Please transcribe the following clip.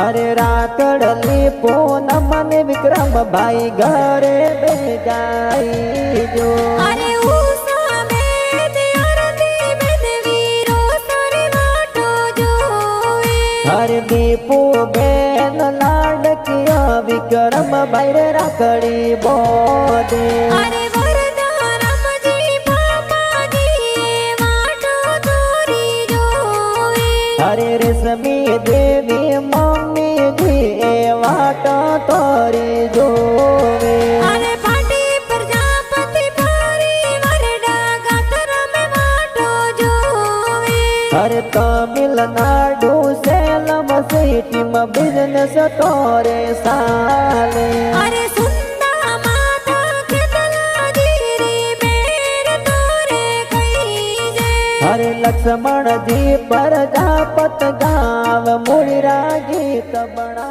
अरे राकड़ली पूनम ने विक्रम भाई घरे बेजाई जो अरे उषा में आरती में वीरो सारे वाटो जोए हर दीपू बेन लाडकिया विक्रम भाई रे राकड़ी बोदे अरे वरदानम जी पापा जी वाटो तोरी जोए हरे रेशमी देवी मम्मी जी वाटो तोरी जोवे अरे पाटी प्रजापति परिवार डागा करम वाटो जोए हर तमिलनाडु सेलम सिटी में बिजनेस तोरे साले अरे सुंदा माता खेतला जीरी बेर तोरे कई जे हरे लक्ष्मण जी प्रजापत गाव मुड़रा गीत बना।